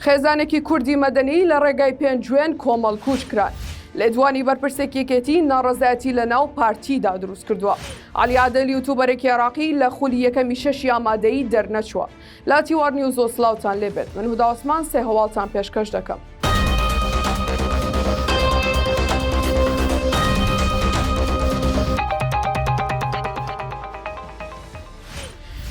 خێزانێکی کوردی مەدەنی لە ڕێگای پێنجوێن کۆمەڵکوژ کران. لە دوانی بەرپرسێکیەکێتی ناڕەزایەتی لە ناو پارتیدا دروست کردووە. عەلی عادل یوتوبەرێکی عێراقی لە خولی یەکەمی شەشی ئامادەیی دەرنەچووە. لاتی وارنیوز سڵاوتان لێبێت. من هودا عوسمان سێ هەواڵتان پێشکەش دەکەم.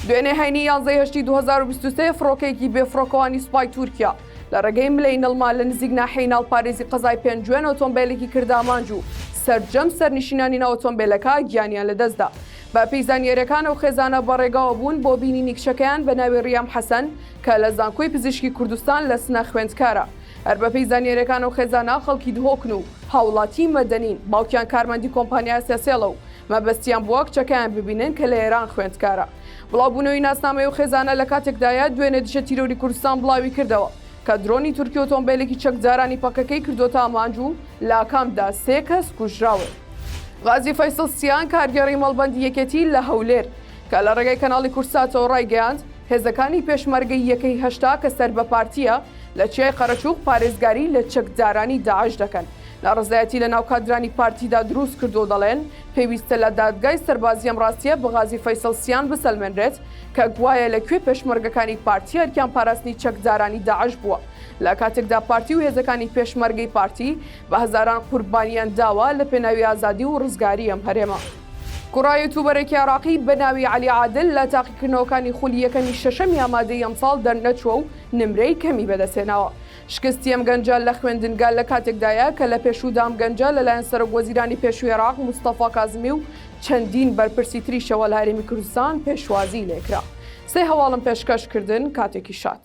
دوێنێ هەینی 11/8/2023 فڕۆکێکی بێفڕۆکەوانی سوپای تورکیا لە ڕێگەی ملەی نڵما لە نزیک ناحیەی ناڵپارێزی قەزای پێنجوێن ئۆتۆمبیلێکی کردامانج و سەرجەم سەرنشینانی ناو ئۆتۆمبیلەکە گیانیان لەدەستدا. بە پەیزانیەرەکان و خێزانە بەڕێگاوە بوون بۆ بینینی کچەکەیان بە ناوی ڕیام حەسەن کە لە زانکۆی پزیشکی کوردستان لە سنە خوێندکارە. هەر بە پەیزانیەرەکان و خێزانە خەڵکی دهۆکن و هاوڵاتی مەدەنین باوکیان کارمەندی کۆمپانیای سێسێڵە و مەبەستیان بووە کچەکەیان ببینن کە لە ئێران خوێندکارە. بڵاوبوونەوەی ناسنامەی و خێزانە لە کاتێکدایە دوێنێ دژە تیرۆری کوردستان بڵاوی کردەوە کە درۆنی تورکی ئۆتۆمبیلێکی چەکدارانی پەکەکەی کردوتە ئامانج و لە ئاکامدا 3 کەس کوژراون. غازی فەیسڵ سیان کارگەڕی مەڵبەندی یەکێتی لە هەولێر کە لە ڕێگەی کەناڵی کورساتەوە ڕایگەیاند هێزەکانی پێشمەرگەی یەکەی هەشتا کە سەر بە پارتیە لە چیای قەرەچووق پارێزگاری لە چەکدارانی داعش دەکەن. ناڕزایەتی لە ناو کادرانی پارتیدا دروست کردو دەڵێن پێویستە لە دادگای سەربازی ئەم ڕاستیە بە غازی فەیسڵ سیان بسەلمێنرێت کە گوایە لەکوێ پێشمەرگەکانی پارتی هەرکیان پاراستنی چەکدارانی داعش بووە. لە کاتێکدا پارتی و هێزەکانی پێشمەرگەی پارتی بە هەزاران قوربانیان داوە لە پێناوی ئازادی و ڕزگاری ئەم هەرێمە. کوڕای یوتوبەرێکی عێراقی بە ناوی عەلی عادل لە تاقیکردنەوەکانی خولی یەکەمی شەشەمی ئامادەی ئەمساڵ دەرنەچووە و نمرەی کەمی بەدەستێناوە. شکستی ئەم گەنجە لە خوێندنگا لە کاتێکدایە کە لە پێشوودا ئەم گەنجە لەلایەن سەرۆکوەزیرانی پێشووی عێراق موستەفا کازمی و چەندین بەرپرسی تریشەوە لە هەرێمی کوردستان پێشوازی لێکرا. سێ هەواڵم پێشکەشکردن کاتێکی شات.